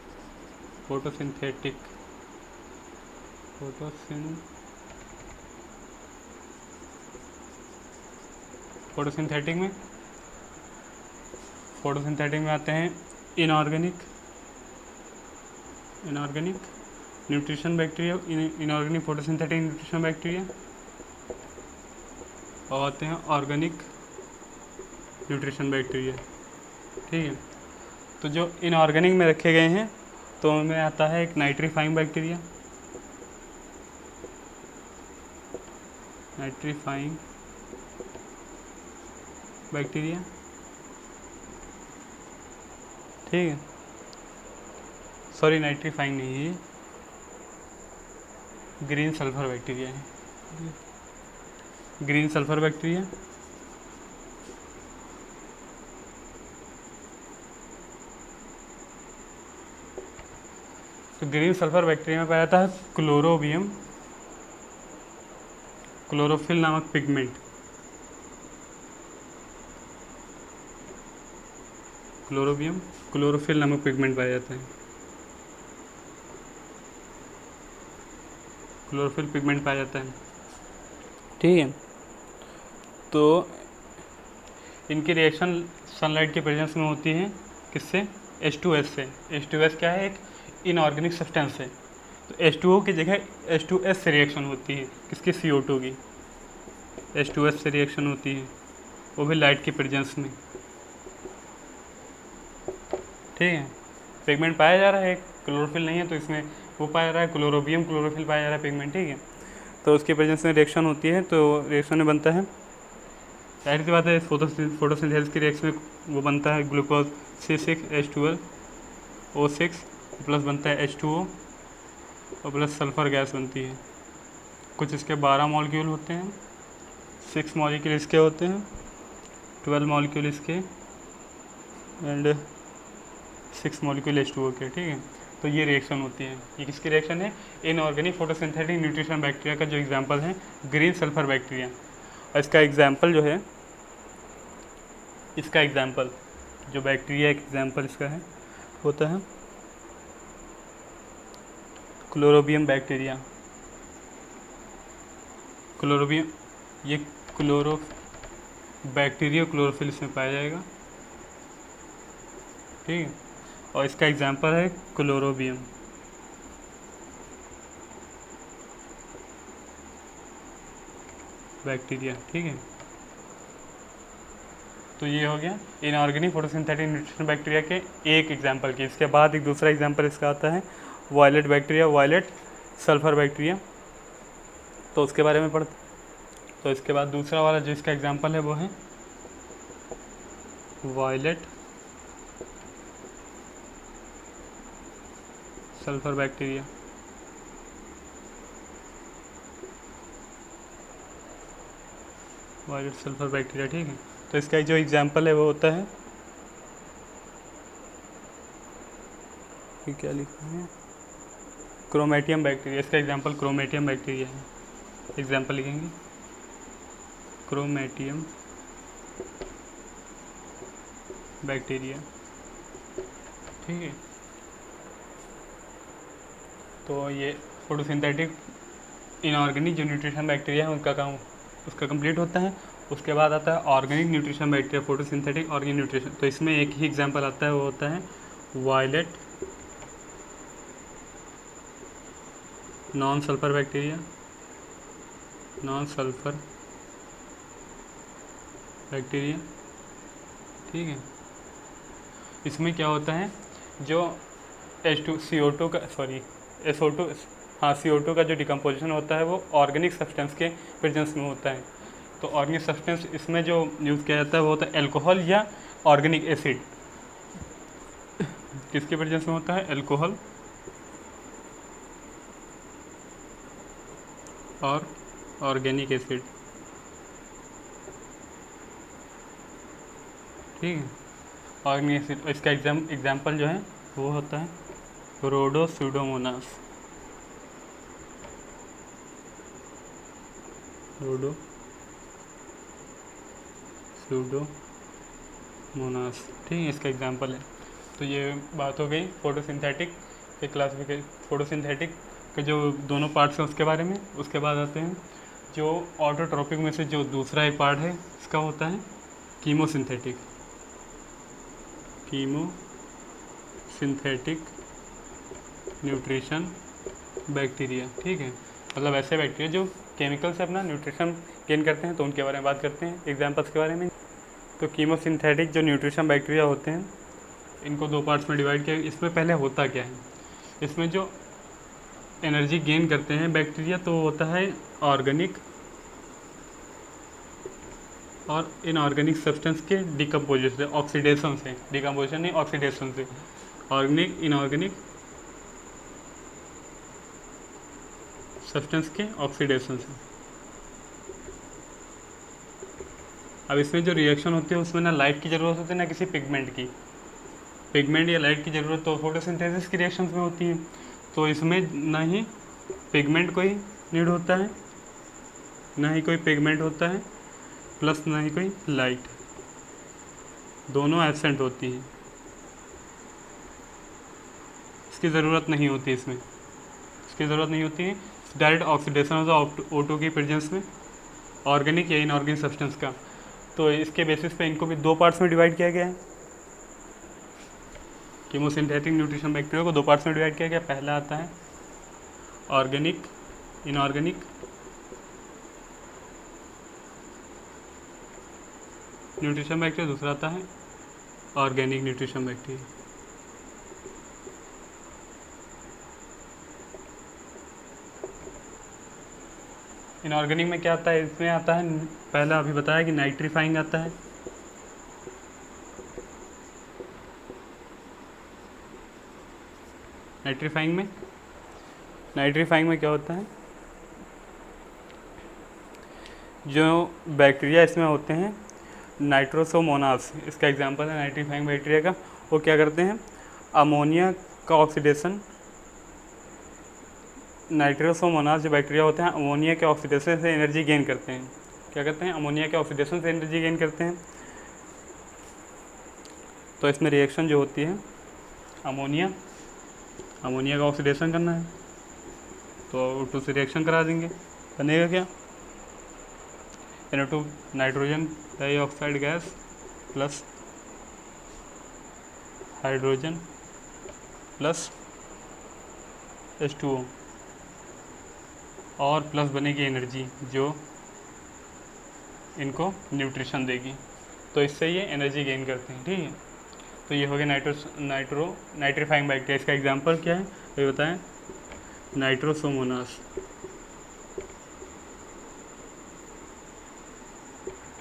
फोटोसिंथेटिक, फोटोसिंथेटिक में आते हैं inorganic nutrition bacteria, inorganic photosynthetic nutrition bacteria, और आते हैं ऑर्गेनिक न्यूट्रिशन बैक्टीरिया। ठीक है, तो जो इनऑर्गेनिक में रखे गए हैं तो उनमें आता है एक नाइट्रीफाइंग बैक्टीरिया, ठीक है, सॉरी नाइट्रीफाइंग नहीं है, ग्रीन सल्फर बैक्टीरिया है, ग्रीन सल्फर बैक्टीरिया। तो ग्रीन सल्फर बैक्टीरिया में पाया जाता है क्लोरोबियम, क्लोरोफिल नामक पिगमेंट, क्लोरोफिल नामक पिगमेंट पाया जाता है, क्लोरोफिल पिगमेंट पाया जाता है। ठीक है, तो इनकी रिएक्शन सनलाइट के प्रेजेंस में होती है, किससे? H2S से। H2S क्या है? एक इनऑर्गेनिक सब्सटेंस है। तो H2O की जगह H2S से रिएक्शन होती है, किसकी? CO2 की। H2S से रिएक्शन होती है, वो भी लाइट की प्रेजेंस में। ठीक है, पिगमेंट पाया जा रहा है, क्लोरोफिल नहीं है तो इसमें वो पाया जा रहा है, क्लोरोबियम क्लोरोफिल पाया जा रहा है पिगमेंट। ठीक है, तो उसकी प्रेजेंस में रिएक्शन होती है, तो रिएक्शन में बनता है, जाहिर सी बात है, फोटोसिंथेसिस की रिएक्शन में वो बनता है ग्लूकोज C6H12O6 प्लस बनता है H2O और प्लस सल्फ़र गैस बनती है। कुछ इसके 12 मॉलिक्यूल होते हैं, 6 मॉलिक्यूल इसके होते हैं, 12 मॉलिक्यूल इसके एंड 6 मॉलिक्यूल H2O के। ठीक है, तो ये रिएक्शन होती है। ये किसकी रिएक्शन है? इनऑर्गेनिक फोटोसिंथेटिक न्यूट्रिशन बैक्टीरिया का जो एग्जांपल है ग्रीन सल्फर बैक्टीरिया। और इसका एग्जांपल जो है, इसका एग्जांपल जो बैक्टीरिया एक एग्जांपल इसका है होता है क्लोरोबियम बैक्टीरिया। क्लोरोबियम, ये क्लोरो बैक्टीरिया क्लोरोफिल इसमें पाया जाएगा। ठीक है, और इसका एग्जांपल है क्लोरोबियम। बैक्टीरिया। ठीक है, तो ये हो गया इनऑर्गेनिक फोटोसिंथेटिक न्यूट्रिशन बैक्टीरिया के एक एग्जांपल की। इसके बाद एक दूसरा एग्जांपल इसका आता है violet bacteria, violet sulphur bacteria. तो उसके बारे में पढ़ते। तो इसके बाद दूसरा वाला जो इसका एग्जांपल है वो है violet sulphur bacteria. Violet sulphur bacteria. ठीक है, तो इसका जो एग्जांपल है वो होता है, ये क्या लिखा है, क्रोमेटियम बैक्टीरिया। इसका एग्जांपल क्रोमेटियम बैक्टीरिया है। एग्जांपल लिखेंगे क्रोमेटियम बैक्टीरिया। ठीक है, तो ये फोटोसिंथेटिक इनऑर्गेनिक जो न्यूट्रिशन बैक्टीरिया है उनका काम उसका कंप्लीट होता है। उसके बाद आता है organic nutrition bacteria, photosynthetic organic nutrition. तो इसमें एक ही एग्जांपल आता है, वो होता है violet non sulphur bacteria, non sulphur bacteria, ठीक है। इसमें क्या होता है, जो CO2 का SO2, हाँ CO2 का जो डिकम्पोजिशन होता है वो ऑर्गेनिक सब्सटेंस के प्रेजेंस में होता है। तो ऑर्गेनिक सब्सटेंस इसमें जो यूज़ किया जाता है वो होता है एल्कोहल या ऑर्गेनिक एसिड। किसके प्रेजेंस में होता है, एल्कोहल और ऑर्गेनिक एसिड, ठीक है। ऑर्गेनिक एसिड, इसका एग्जाम्पल जो है वो होता है रोडोस्यूडोमोनास, रोडोस्यूडोमोनास, ठीक है, इसका एग्जाम्पल है। तो ये बात हो गई फोटोसिंथेटिक के क्लासिफिकेशन, फोटोसिंथेटिक के जो दोनों पार्ट्स हैं उसके बारे में। उसके बाद आते हैं जो ऑटोट्रॉपिक में से जो दूसरा एक पार्ट है इसका होता है कीमोसिंथेटिक, कीमोसिंथेटिक न्यूट्रिशन बैक्टीरिया, ठीक है। मतलब ऐसे बैक्टीरिया जो केमिकल से अपना न्यूट्रिशन गेन करते हैं, तो उनके बारे में बात करते हैं, एग्जांपल्स के बारे में। तो कीमोसिंथेटिक जो न्यूट्रिशन बैक्टीरिया होते हैं इनको दो पार्ट्स में डिवाइड किया। इसमें पहले होता क्या है, इसमें जो एनर्जी गेन करते हैं बैक्टीरिया तो होता है ऑर्गेनिक और इनऑर्गेनिक सब्सटेंस के डिकम्पोजिशन से, ऑक्सीडेशन से, डिकम्पोजिशन नहीं ऑक्सीडेशन से, ऑर्गेनिक इनऑर्गेनिक सब्सटेंस के ऑक्सीडेशन से। अब इसमें जो रिएक्शन होती है उसमें ना लाइट की ज़रूरत होती है ना किसी पिगमेंट की, पिगमेंट या लाइट की ज़रूरत तो फोटोसिंथेसिस की रिएक्शंस में होती है। तो इसमें ना ही पिगमेंट कोई नीड होता है, ना ही कोई पिगमेंट होता है, प्लस ना ही कोई लाइट, दोनों एब्सेंट होती हैं, इसकी ज़रूरत नहीं होती, इसकी ज़रूरत नहीं होती है। डायरेक्ट ऑक्सीडेशन होता है O2 की प्रेजेंस में, ऑर्गेनिक या इनऑर्गेनिक सब्सटेंस का। तो इसके बेसिस पे इनको भी दो पार्ट्स में डिवाइड किया गया है। कीमोसिंथेटिक न्यूट्रिशन बैक्टीरिया को दो पार्ट्स में डिवाइड किया गया। पहला आता है ऑर्गेनिक इनऑर्गेनिक न्यूट्रिशन बैक्टीरिया, दूसरा आता है ऑर्गेनिक न्यूट्रिशन बैक्टीरिया। इनऑर्गेनिक में क्या आता है, इसमें आता है पहला अभी बताया कि नाइट्रीफाइंग आता है, नाइट्रीफाइंग में क्या होता है, जो बैक्टीरिया इसमें होते हैं नाइट्रोसोमोनास, इसका एग्जांपल है नाइट्रीफाइंग बैक्टीरिया का। वो क्या करते हैं, अमोनिया का ऑक्सीडेशन, नाइट्रोसोमोनास जो बैक्टीरिया होते हैं अमोनिया के ऑक्सीडेशन से एनर्जी गेन करते हैं। क्या करते हैं, अमोनिया के ऑक्सीडेशन से एनर्जी गेन करते हैं। तो इसमें रिएक्शन जो होती है अमोनिया का ऑक्सीडेशन करना है तो O2 से रिएक्शन करा देंगे, बनेगा क्या, NO2 nitrogen dioxide gas plus hydrogen plus H2O और प्लस बनेगी एनर्जी जो इनको न्यूट्रिशन देगी। तो इससे ये एनर्जी गेन करते हैं, ठीक है। तो ये हो गया नाइट्रीफाइंग बैक्टीरिया। इसका एग्जांपल क्या है ये बताएं, नाइट्रोसोमोनास,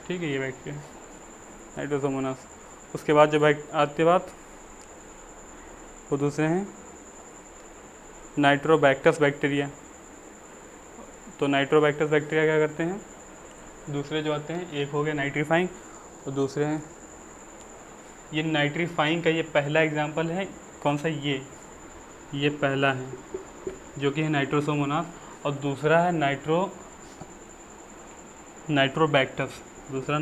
ठीक है, ये बैक्टीरिया नाइट्रोसोमोनास। उसके बाद जो आती बात वो दूसरे हैं नाइट्रोबैक्टस बैक्टीरिया। तो नाइट्रोबैक्टस बैक्टीरिया क्या करते हैं, दूसरे जो आते हैं एक हो गया नाइट्रीफाइंग और दूसरे हैं ये नाइट्रीफाइंग का ये पहला एग्जांपल है, कौन सा, ये पहला है जो कि है नाइट्रोसोमोनास, और दूसरा है नाइट्रोबैक्टस, दूसरा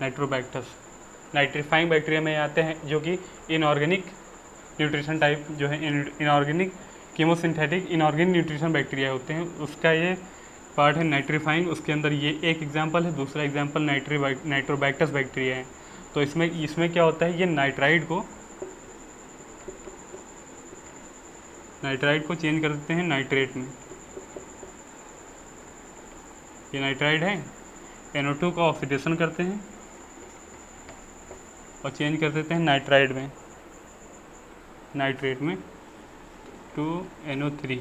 नाइट्रोबैक्टस। नाइट्रीफाइंग बैक्टीरिया में आते हैं जो कि इनऑर्गेनिक न्यूट्रिशन टाइप जो है, inorganic chemosynthetic inorganic nutrition bacteria होते हैं, उसका ये पार्ट है नाइट्रीफाइंग, उसके अंदर ये एक एग्जांपल है, दूसरा एग्जांपल नाइट्रोबैक्टस बैक्टीरिया है। तो इसमें क्या होता है, ये नाइट्राइड को चेंज कर देते हैं नाइट्रेट में। ये नाइट्राइड है, NO2 का ऑक्सीडेशन करते हैं और चेंज कर देते हैं नाइट्रेट में 2NO3,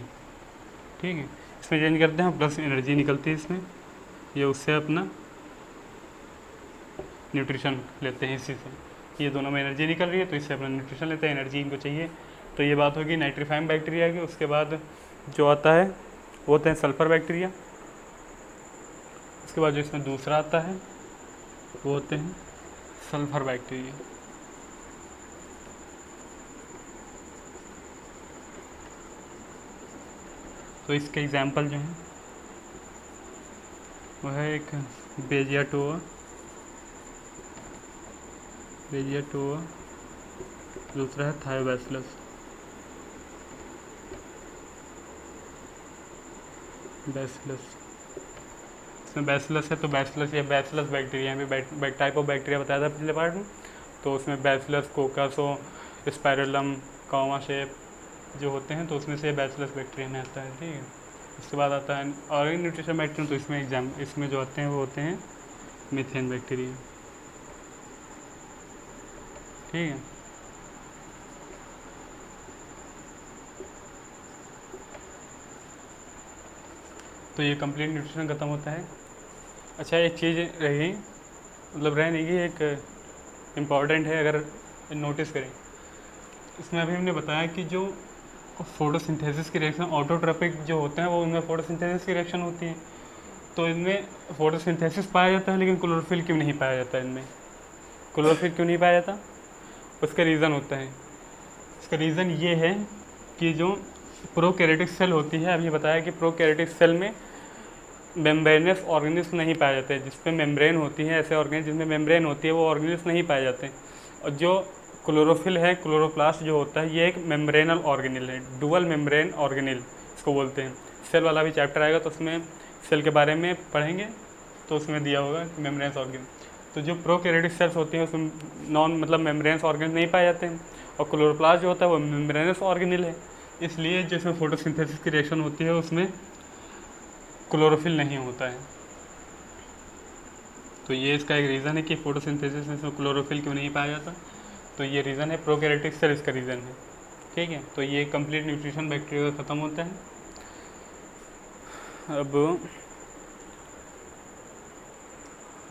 ठीक है। इसमें चेंज करते हैं, प्लस एनर्जी निकलती है इसमें, ये उससे अपना न्यूट्रिशन लेते हैं इसी से। ये दोनों में एनर्जी निकल रही है तो इससे अपना न्यूट्रिशन लेते हैं, एनर्जी इनको चाहिए। तो ये बात होगी नाइट्रीफाइंग बैक्टीरिया की। उसके बाद जो आता है वो होते हैं सल्फ़र बैक्टीरिया। उसके बाद जो इसमें दूसरा आता है वो होते हैं सल्फ़र बैक्टीरिया। तो इसके एग्जाम्पल जो हैं वो है एक बेजियाटोआ, दूसरा है थायोबैसिलस। इसमें बैसिलस है तो बैसिलस या बैसिलस बैक्टीरिया भी टाइप ऑफ बैक्टीरिया बताया था पिछले पार्ट में। तो उसमें बैसिलस कोकासो स्पाइरलम कॉमा शेप जो होते हैं, तो उसमें से बैसिलस बैक्टीरिया में आता है, ठीक है। उसके बाद आता है ऑर्गेनिक न्यूट्रिशन बैक्टीरिया, तो इसमें जो आते हैं वो होते हैं मीथेन बैक्टीरिया, ठीक है। तो ये कंप्लीट न्यूट्रिशन ख़त्म होता है। अच्छा, एक चीज़ रही, मतलब रह नहीं गई, एक इम्पॉर्टेंट है, अगर नोटिस करें। इसमें अभी हमने बताया कि जो फोटोसिंथेसिस की रिएक्शन ऑटोट्रॉपिक जो होते हैं वो उनमें फोटोसिंथेसिस की रिएक्शन होती है। तो इनमें फोटोसिंथेसिस पाया जाता है, लेकिन क्लोरोफिल क्यों नहीं पाया जाता? इनमें क्लोरोफिल क्यों नहीं पाया जाता? उसका रीज़न होता है, इसका रीज़न ये है कि जो प्रोकैरियोटिक सेल होती है, अभी बताया कि प्रोकैरियोटिक सेल में मेम्ब्रेनस ऑर्गेनिज्म नहीं पाए जाते। जिस पे मेम्ब्रेन होती है, ऐसे ऑर्गेनिज्म जिसमें मेम्ब्रेन होती है वो ऑर्गेनिज्म नहीं पाए जाते। और जो क्लोरोफिल है, क्लोरोप्लास्ट जो होता है, ये एक मेम्ब्रेनल ऑर्गेनिल है, डुअल मेम्ब्रेन ऑर्गेनिल इसको बोलते हैं। सेल वाला भी चैप्टर आएगा तो उसमें सेल के बारे में पढ़ेंगे, तो उसमें दिया होगा मेम्ब्रेनस ऑर्गेनिल। तो जो प्रोकैरियोटिक सेल्स होती हैं उसमें मतलब मेम्ब्रेनस ऑर्गेनिल नहीं पाए जाते हैं, और क्लोरोप्लास्ट जो होता है वो मेम्ब्रेनस ऑर्गेनिल है। इसलिए जिसमें फोटोसिंथेसिस की रिएक्शन होती है उसमें क्लोरोफिल नहीं होता है। तो ये इसका एक रीज़न है कि फोटोसिंथेसिस में क्लोरोफिल क्यों नहीं पाया जाता। तो ये रीज़न है, प्रोकैरियोटिक सेल इसका रीज़न है, ठीक है। तो ये कंप्लीट न्यूट्रिशन बैक्टीरिया का ख़त्म होता है। अब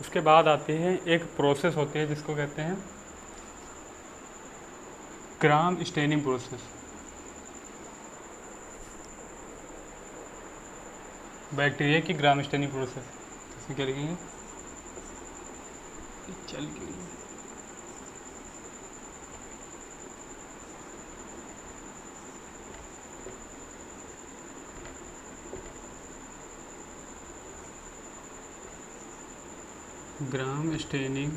उसके बाद आती है एक प्रोसेस होती है जिसको कहते हैं ग्राम स्टेनिंग प्रोसेस। बैक्टीरिया की ग्राम स्टेनिंग प्रोसेस, इसमें क्या लिखेंगे? चल क्यों gram staining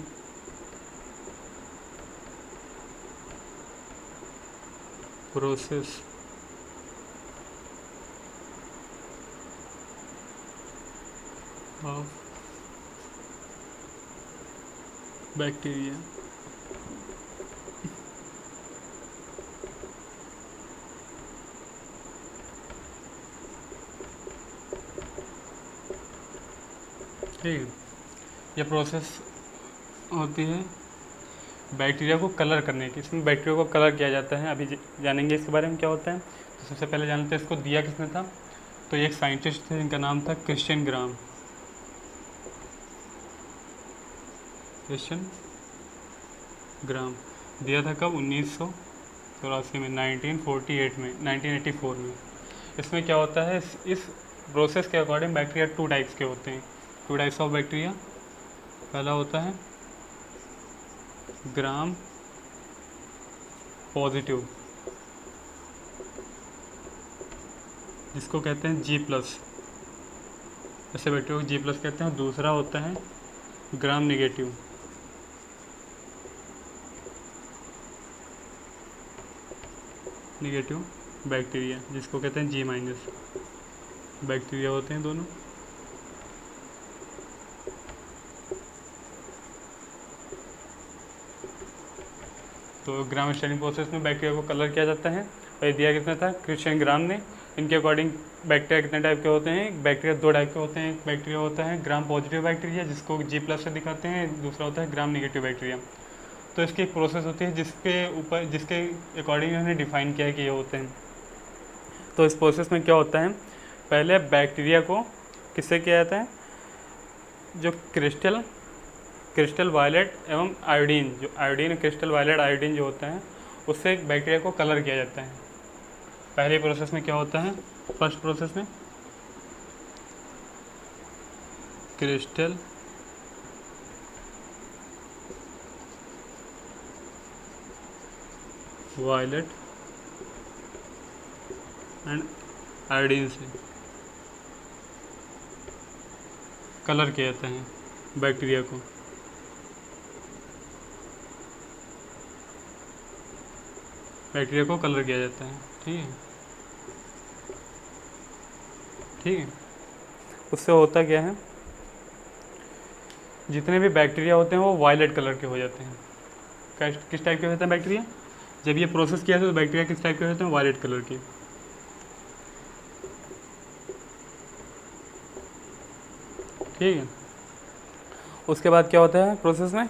process of bacteria. ठीक है, यह प्रोसेस होती है बैक्टीरिया को कलर करने की। इसमें बैक्टीरिया को कलर किया जाता है, अभी जानेंगे इसके बारे में क्या होता है। तो सबसे पहले जानते हैं इसको दिया किसने था। तो एक साइंटिस्ट थे जिनका नाम था क्रिश्चियन ग्राम। दिया था कब? 1984 में, 1984 में। इसमें क्या होता है, इस प्रोसेस के अकॉर्डिंग बैक्टीरिया 2 टाइप्स के होते हैं, 2 टाइप्स ऑफ बैक्टीरिया। पहला होता है ग्राम पॉजिटिव, जिसको कहते हैं G+, ऐसे बैक्टीरिया को G+ कहते हैं। दूसरा होता है ग्राम नेगेटिव, बैक्टीरिया, जिसको कहते हैं G-। बैक्टीरिया होते हैं दोनों। तो ग्राम स्टेनिंग प्रोसेस में बैक्टीरिया को कलर किया जाता है। और ये दिया कितना था क्रिश्चियन ग्राम ने। इनके अकॉर्डिंग बैक्टीरिया कितने टाइप के होते हैं, बैक्टीरिया 2 टाइप के होते हैं। एक बैक्टीरिया होता है ग्राम पॉजिटिव बैक्टीरिया जिसको G+ से दिखाते हैं, दूसरा होता है ग्राम नेगेटिव बैक्टीरिया। तो इसकी एक प्रोसेस होती है जिसके अकॉर्डिंग उन्होंने डिफाइन किया है कि ये होते हैं। तो इस प्रोसेस में क्या होता है, पहले बैक्टीरिया को किससे किया जाता है, जो क्रिस्टल वायलेट एवं आयोडीन, जो आयोडीन क्रिस्टल वायलेट आयोडीन जो होता है उससे बैक्टीरिया को कलर किया जाता है। पहले प्रोसेस में क्या होता है, फर्स्ट प्रोसेस में क्रिस्टल वायलेट एंड आयोडीन से कलर किया जाता है बैक्टीरिया को। बैक्टीरिया को कलर किया जाता है, ठीक है। उससे होता क्या है, जितने भी बैक्टीरिया होते हैं वो वायलेट कलर के हो जाते हैं। किस टाइप के होते हैं बैक्टीरिया, जब ये प्रोसेस किया तो बैक्टीरिया किस टाइप के होते हैं, वायलेट कलर के। ठीक है। उसके बाद क्या होता है प्रोसेस में,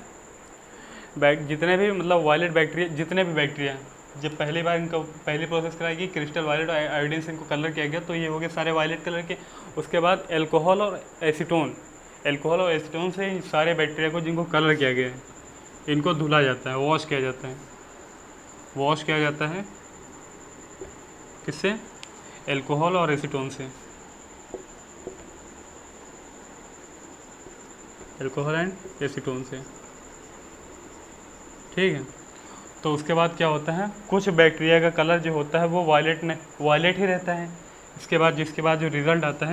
जितने भी मतलब वायलेट बैक्टीरिया, जितने भी बैक्टीरिया जब पहली बार इनको पहली प्रोसेस कराएगी क्रिस्टल वायलेट और आयोडीन से इनको कलर किया गया तो ये हो गए सारे वायलेट कलर के। उसके बाद अल्कोहल और एसीटोन से सारे बैक्टीरिया को जिनको कलर किया गया है इनको धुला जाता है, वॉश किया जाता है किससे, अल्कोहल और एसीटोन से, अल्कोहल एंड एसीटोन से। ठीक है। तो उसके बाद क्या होता है, कुछ बैक्टीरिया का कलर जो होता है वो वायलेट ही रहता है। जिसके बाद जो रिज़ल्ट आता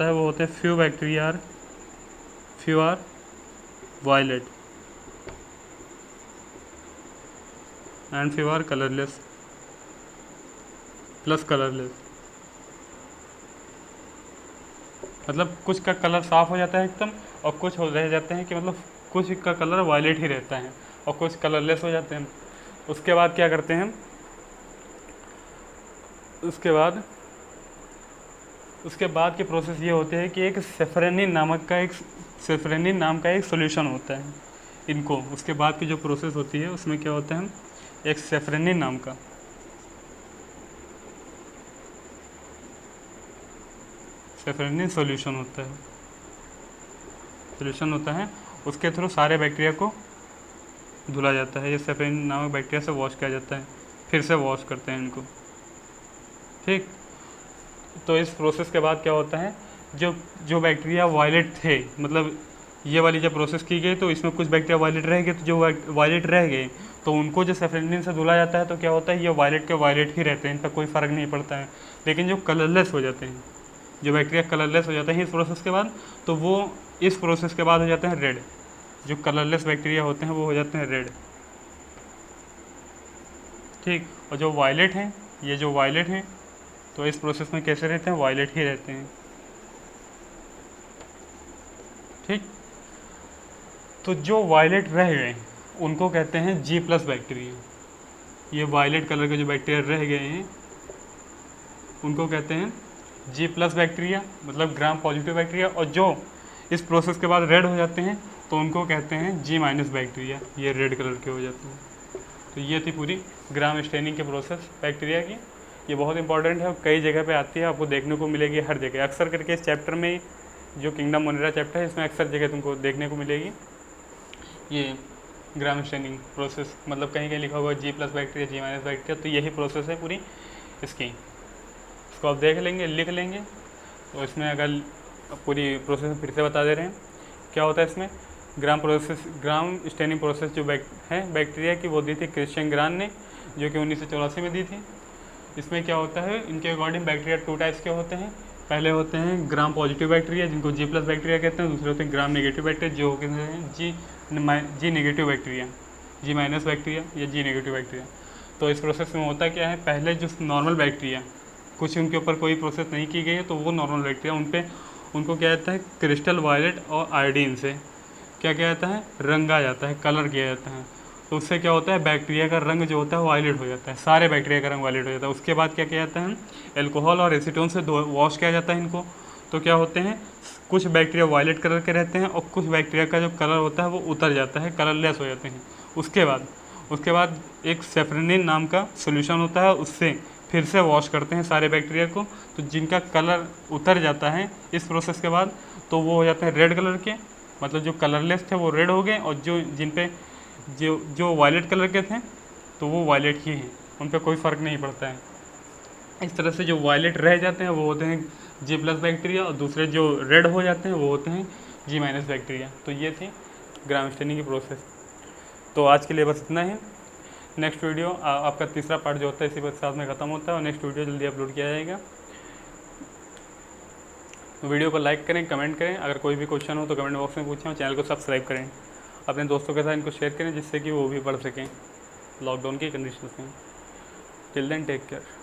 है वो होते हैं few are violet and few are colourless plus colourless. मतलब कुछ का कलर साफ़ हो जाता है एकदम, और कुछ रह जाते हैं कि मतलब कुछ का कलर वायलेट ही रहता है और कुछ कलरलेस हो जाते हैं। उसके बाद क्या करते हैं, उसके बाद की प्रोसेस ये होती है कि एक सेफ्रेनिन नाम का एक सॉल्यूशन होता है इनको। उसके बाद की जो प्रोसेस होती है उसमें क्या होता है, एक सेफ्रेनिन नाम का सॉल्यूशन होता है। उसके थ्रू सारे बैक्टीरिया को धुला जाता है। ये सेफ्रेनिन नामक बैक्टीरिया से वॉश किया जाता है, फिर से वॉश करते हैं इनको। ठीक। तो इस प्रोसेस के बाद क्या होता है, जो बैक्टीरिया वायलेट थे, मतलब ये वाली जब प्रोसेस की गई तो इसमें कुछ बैक्टीरिया वायलेट रह गए, तो जो वायलेट रह गए तो उनको जो सेफ्रेनिन से धुला जाता है तो क्या होता है, ये वायलेट के वायलेट ही रहते हैं, इन पर कोई फ़र्क नहीं पड़ता है। लेकिन जो कलरलेस हो जाते हैं, जो बैक्टीरिया कलरलेस हो जाते हैं इस प्रोसेस के बाद, तो वो इस प्रोसेस के बाद हो जाते हैं रेड। जो कलरलेस बैक्टीरिया होते हैं वो हो जाते हैं रेड। ठीक। और जो वायलेट हैं, ये जो वायलेट हैं तो इस प्रोसेस में कैसे रहते हैं, वायलेट ही रहते हैं। ठीक। तो जो वायलेट रह गए उनको कहते हैं G+ बैक्टीरिया। ये वायलेट कलर के जो बैक्टीरिया रह गए हैं उनको कहते हैं G+ बैक्टीरिया, मतलब ग्राम पॉजिटिव बैक्टीरिया। और जो इस प्रोसेस के बाद रेड हो जाते हैं तो उनको कहते हैं G- बैक्टीरिया, ये रेड कलर के हो जाते हैं। तो ये थी पूरी ग्राम स्टेनिंग की प्रोसेस बैक्टीरिया की। ये बहुत इंपॉर्टेंट है और कई जगह पे आती है, आपको देखने को मिलेगी हर जगह। अक्सर करके इस चैप्टर में, जो किंगडम मोनेरा चैप्टर है, इसमें अक्सर जगह तुमको देखने को मिलेगी ये ग्राम स्टेनिंग प्रोसेस। मतलब कहीं लिखा हुआ G+ बैक्टीरिया, G- बैक्टीरिया, तो यही प्रोसेस है पूरी इसकी। इसको आप देख लेंगे, लिख लेंगे। तो इसमें अगर पूरी प्रोसेस फिर से बता दे रहे हैं क्या होता है इसमें। ग्राम स्टेनिंग प्रोसेस जो है बैक्टीरिया की, वो दी थी क्रिश्चियन ग्राम ने, जो कि 1984 में दी थी। इसमें क्या होता है, इनके अकॉर्डिंग बैक्टीरिया 2 टाइप्स के होते हैं। पहले होते हैं ग्राम पॉजिटिव बैक्टीरिया जिनको G+ बैक्टीरिया कहते हैं, दूसरे होते हैं ग्राम नेगेटिव बैक्टीरिया जो कहते हैं G- बैक्टीरिया, G- बैक्टीरिया या G- बैक्टीरिया। तो इस प्रोसेस में होता क्या है, पहले जो नॉर्मल बैक्टीरिया, कुछ उनके ऊपर कोई प्रोसेस नहीं की गई है तो वो नॉर्मल बैक्टीरिया, उनको क्या कहता है क्रिस्टल वायलेट और आयोडीन से क्या किया जाता है, रंगा जाता है, कलर किया जाता है। तो उससे क्या होता है, बैक्टीरिया का रंग जो होता है वो वायलेट हो जाता है, सारे बैक्टीरिया का रंग वायलेट हो जाता है। उसके बाद क्या किया जाता है, एल्कोहल और एसीटोन से वॉश किया जाता है इनको। तो क्या होते हैं, कुछ बैक्टीरिया वायलेट कलर के रहते हैं और कुछ बैक्टीरिया का जो कलर होता है वो उतर जाता है, कलरलेस हो जाते हैं। उसके बाद एक सेफ्रेनिन नाम का सोल्यूशन होता है, उससे फिर से वॉश करते हैं सारे बैक्टीरिया को। तो जिनका कलर उतर जाता है इस प्रोसेस के बाद, तो वो हो जाते हैं रेड कलर के, मतलब जो कलरलेस थे वो रेड हो गए, और जिन पे जो वायलेट कलर के थे तो वो वायलेट ही हैं, उन पे कोई फ़र्क नहीं पड़ता है। इस तरह से जो वायलेट रह जाते हैं वो होते हैं G+ बैक्टीरिया, और दूसरे जो रेड हो जाते हैं वो होते हैं G- बैक्टीरिया। तो ये थी ग्राम स्टेनिंग की प्रोसेस। तो आज के लिए बस इतना ही। नेक्स्ट वीडियो आपका तीसरा पार्ट जो होता है इसी के साथ में ख़त्म होता है, और नेक्स्ट वीडियो जल्दी अपलोड किया जाएगा। वीडियो को लाइक करें, कमेंट करें, अगर कोई भी क्वेश्चन हो तो कमेंट बॉक्स में पूछें, और चैनल को सब्सक्राइब करें, अपने दोस्तों के साथ इनको शेयर करें जिससे कि वो भी पढ़ सकें लॉकडाउन की कंडीशन में। Till then take care.